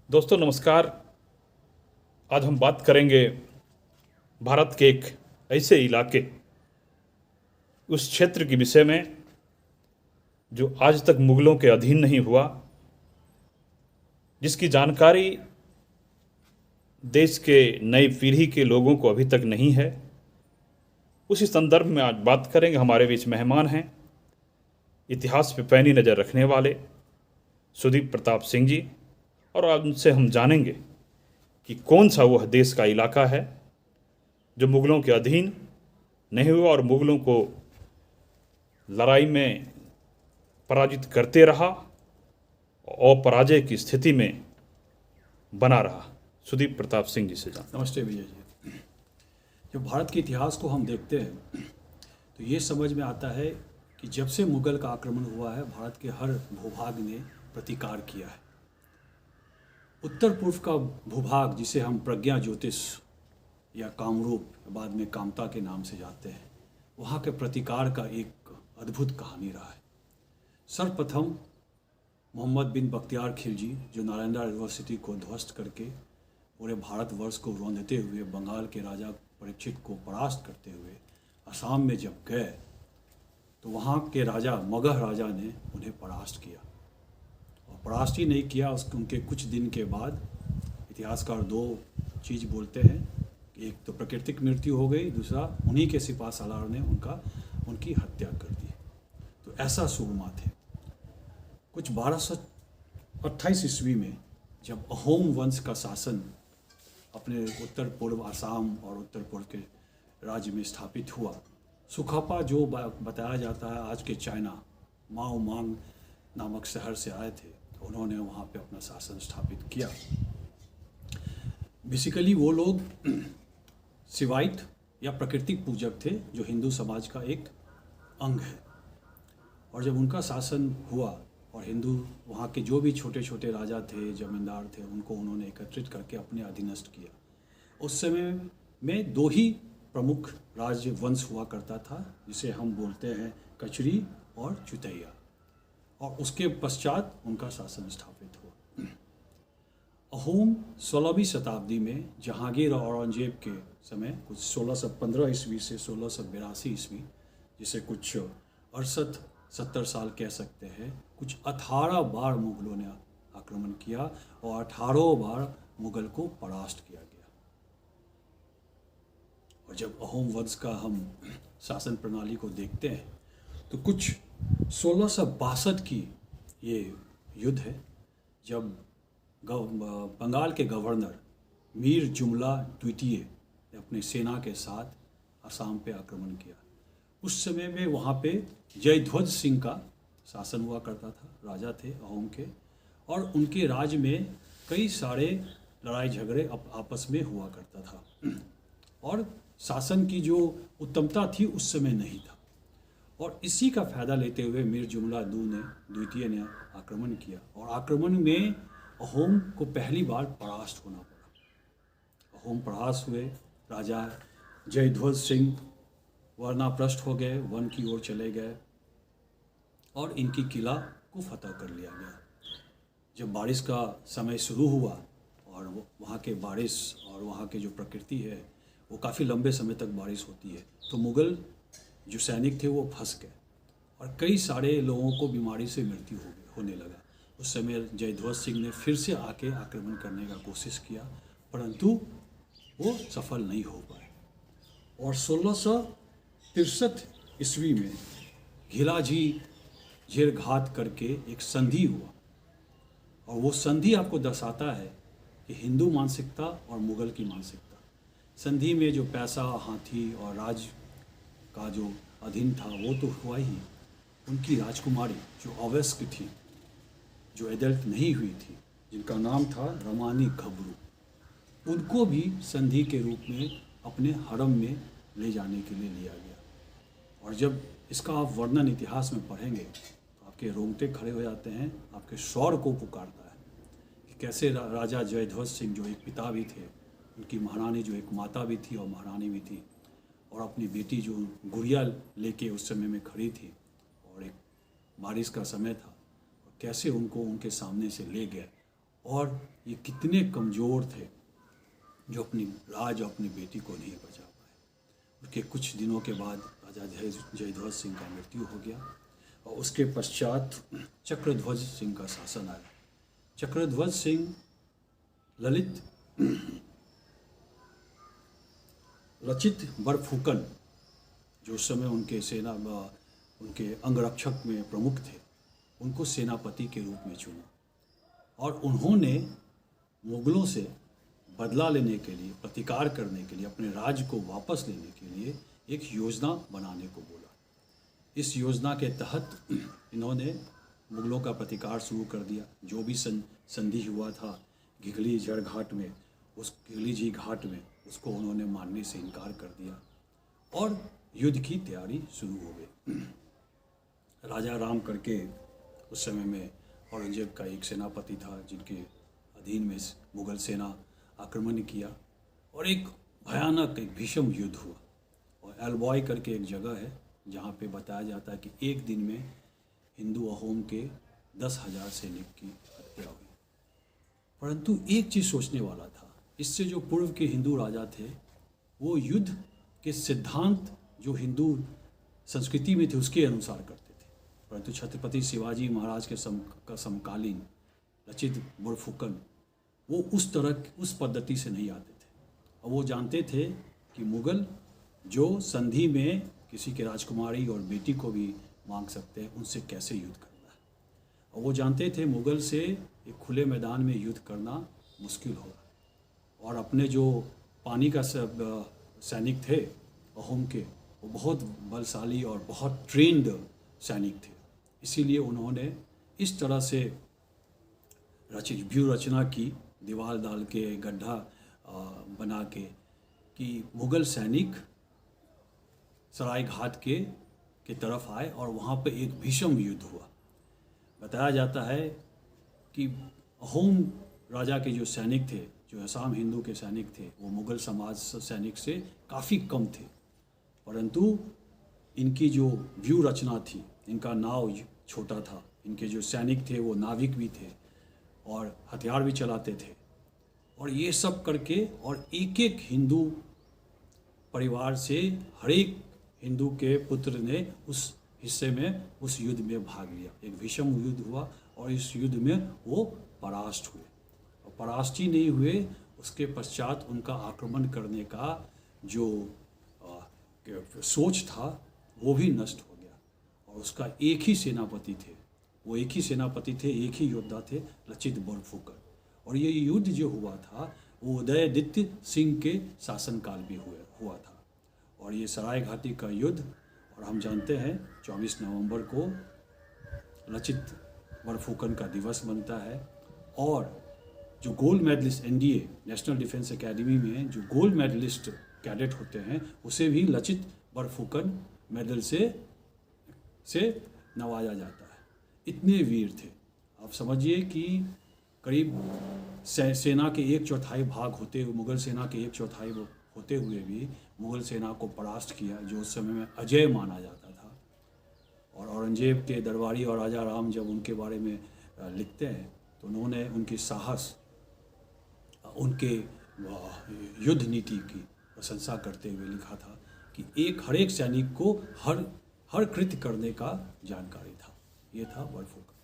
दोस्तों नमस्कार। आज हम बात करेंगे भारत के एक ऐसे इलाके, उस क्षेत्र के विषय में जो आज तक मुगलों के अधीन नहीं हुआ, जिसकी जानकारी देश के नई पीढ़ी के लोगों को अभी तक नहीं है। उसी संदर्भ में आज बात करेंगे। हमारे बीच मेहमान हैं इतिहास पे पैनी नज़र रखने वाले सुदीप प्रताप सिंह जी, और आज उनसे हम जानेंगे कि कौन सा वह देश का इलाका है जो मुगलों के अधीन नहीं हुआ और मुगलों को लड़ाई में पराजित करते रहा और पराजय की स्थिति में बना रहा। सुदीप प्रताप सिंह जी से जान। नमस्ते भैया जी। जब भारत के इतिहास को हम देखते हैं तो ये समझ में आता है कि जब से मुगल का आक्रमण हुआ है, भारत के हर भूभाग ने प्रतिकार किया है। उत्तर पूर्व का भूभाग, जिसे हम प्रज्ञा ज्योतिष या कामरूप, बाद में कामता के नाम से जानते हैं, वहाँ के प्रतिकार का एक अद्भुत कहानी रहा है। सर्वप्रथम मोहम्मद बिन बख्तियार खिलजी, जो नालंदा यूनिवर्सिटी को ध्वस्त करके पूरे भारतवर्ष को रौंदते हुए बंगाल के राजा परीक्षित को परास्त करते हुए असम में जब गए, तो वहाँ के राजा मगध राजा ने उन्हें परास्त किया। और परास्त ही नहीं किया, उनके कुछ दिन के बाद इतिहासकार दो चीज़ बोलते हैं। एक तो प्राकृतिक मृत्यु हो गई, दूसरा उन्हीं के सिपा सालार ने उनकी हत्या कर दी। तो ऐसा सूरमा थे। कुछ 1228 ईस्वी में जब अहोम वंश का शासन अपने उत्तर पूर्व असम और उत्तर पूर्व के राज्य में स्थापित हुआ, सुखापा जो बताया जाता है आज के चाइना, माओ मांग नामक शहर से आए थे, तो उन्होंने वहाँ पे अपना शासन स्थापित किया। बेसिकली वो लोग शिवाइट या प्राकृतिक पूजक थे, जो हिंदू समाज का एक अंग है। और जब उनका शासन हुआ और हिंदू वहाँ के जो भी छोटे छोटे राजा थे, जमींदार थे, उनको उन्होंने एकत्रित करके अपने अधीनस्थ किया। उस समय में दो ही प्रमुख राज्य वंश हुआ करता था, जिसे हम बोलते हैं कचरी और चुतैया, और उसके पश्चात उनका शासन स्थापित हुआ। अहोम 16वीं शताब्दी में जहांगीर और औरंगजेब के समय, कुछ 1615 ईस्वी से 1682 ईस्वी, जिसे कुछ 68-70 साल कह सकते हैं, कुछ 18 बार मुगलों ने आक्रमण किया और 18 बार मुगल को परास्त किया गया। और जब अहोम वंश का हम शासन प्रणाली को देखते हैं तो कुछ 1662 की ये युद्ध है, जब बंगाल के गवर्नर मीर जुमला द्वितीय ने अपनी सेना के साथ असम पे आक्रमण किया। उस समय में वहाँ पे जयध्वज सिंह का शासन हुआ करता था, राजा थे अहोम के, और उनके राज्य में कई सारे लड़ाई झगड़े आपस में हुआ करता था, और शासन की जो उत्तमता थी उस समय नहीं था। और इसी का फ़ायदा लेते हुए मीर जुमला द्वितीय ने आक्रमण किया, और आक्रमण में अहोम को पहली बार परास्त होना पड़ा। अहोम परास्त हुए, राजा जयध्वज सिंह वर्णाप्रस्थ हो गए, वन की ओर चले गए, और इनकी किला को फतह कर लिया गया। जब बारिश का समय शुरू हुआ और वहाँ के बारिश और वहाँ के जो प्रकृति है वो काफ़ी लंबे समय तक बारिश होती है, तो मुग़ल जो सैनिक थे वो फंस गए और कई सारे लोगों को बीमारी से मृत्यु होने लगा। उस समय जयध्वज सिंह ने फिर से आके आक्रमण करने का कोशिश किया, परंतु वो सफल नहीं हो पाए। और 1663 ईस्वी में घिलाजी झीरघात करके एक संधि हुआ, और वो संधि आपको दर्शाता है कि हिंदू मानसिकता और मुग़ल की मानसिकता। संधि में जो पैसा, हाथी और राज का जो अधीन था वो तो हुआ ही, उनकी राजकुमारी जो अवयस्क थी, जो एडल्ट नहीं हुई थी, जिनका नाम था रमानी घबरू, उनको भी संधि के रूप में अपने हरम में ले जाने के लिए लिया गया। और जब इसका आप वर्णन इतिहास में पढ़ेंगे तो आपके रोंगटे खड़े हो जाते हैं, आपके शौर्य को पुकारता है कि कैसे राजा जयध्वज सिंह, जो एक पिता भी थे, उनकी महारानी जो एक माता भी थी और महारानी भी थी, और अपनी बेटी जो गुड़िया लेके उस समय में खड़ी थी, और एक बारिश का समय था, और कैसे उनको उनके सामने से ले गए और ये कितने कमज़ोर थे जो अपनी बेटी को नहीं बचा पाए। उसके कुछ दिनों के बाद राजा जयध्वज सिंह का मृत्यु हो गया और उसके पश्चात चक्रध्वज सिंह का शासन आया। चक्रध्वज सिंह लचित बरफुकन, जो उस समय उनके अंगरक्षक में प्रमुख थे, उनको सेनापति के रूप में चुना और उन्होंने मुगलों से बदला लेने के लिए, प्रतिकार करने के लिए, अपने राज्य को वापस लेने के लिए एक योजना बनाने को बोला। इस योजना के तहत इन्होंने मुगलों का प्रतिकार शुरू कर दिया। जो भी संधि हुआ था घिघली झड़ घाट में, उस घिघली जी घाट में, उसको उन्होंने मानने से इनकार कर दिया और युद्ध की तैयारी शुरू हो गई। राजा राम करके उस समय में औरंगजेब का एक सेनापति था, जिनके अधीन में मुगल सेना आक्रमण किया और एक भयानक, एक भीषण युद्ध हुआ। और एल्बॉय करके एक जगह है जहाँ पे बताया जाता है कि एक दिन में हिंदू अहोम के 10,000 सैनिक की हत्या हुई। परंतु एक चीज़ सोचने वाला था, इससे जो पूर्व के हिंदू राजा थे वो युद्ध के सिद्धांत जो हिंदू संस्कृति में थे उसके अनुसार करते थे, परंतु छत्रपति शिवाजी महाराज के समकालीन लचित बरफुकन वो उस पद्धति से नहीं आते थे। और वो जानते थे कि मुगल जो संधि में किसी के राजकुमारी और बेटी को भी मांग सकते हैं, उनसे कैसे युद्ध करना है। और वो जानते थे मुगल से एक खुले मैदान में युद्ध करना मुश्किल होगा। और अपने जो पानी का सैनिक थे अहोम के, वो बहुत बलशाली और बहुत ट्रेंड सैनिक थे। इसीलिए उन्होंने इस तरह से व्यूह रचना की, दीवार डाल के, गड्ढा बना के, कि मुगल सैनिक सराय घाट के तरफ आए और वहाँ पे एक भीषण युद्ध हुआ। बताया जाता है कि अहोम राजा के जो सैनिक थे, जो असम हिंदू के सैनिक थे, वो मुगल समाज सैनिक से काफ़ी कम थे, परंतु इनकी जो व्यूह रचना थी, इनका नाव छोटा था, इनके जो सैनिक थे वो नाविक भी थे और हथियार भी चलाते थे। और ये सब करके और एक एक हिंदू परिवार से हर एक हिंदू के पुत्र ने उस हिस्से में, उस युद्ध में भाग लिया। एक भीषण युद्ध हुआ और इस युद्ध में वो परास्त हुए। और परास्त ही नहीं हुए, उसके पश्चात उनका आक्रमण करने का जो सोच था वो भी नष्ट हो गया। और उसका एक ही सेनापति थे, वो एक ही सेनापति थे, एक ही योद्धा थे, लचित बरफुकन। और ये युद्ध जो हुआ था वो उदयदित्य सिंह के शासनकाल भी हुआ था। और ये सराय घाटी का युद्ध, और हम जानते हैं 24 नवंबर को लचित बरफुकन का दिवस बनता है। और जो gold medalist NDA national defence academy में जो गोल्ड मेडलिस्ट कैडेट होते हैं, उसे भी लचित बरफुकन मेडल से नवाजा जाता है। इतने वीर थे। आप समझिए कि करीब सेना के 1/4 भाग होते हुए, मुगल सेना के 1/4 होते हुए भी मुगल सेना को परास्त किया, जो उस समय में अजय माना जाता था। और औरंगजेब के दरबारी और राजा राम जब उनके बारे में लिखते हैं तो उन्होंने उनकी साहस, उनके युद्ध नीति की प्रशंसा करते हुए लिखा था कि हर एक सैनिक को हर कृत्य करने का जानकारी था। ये था बरफुकन।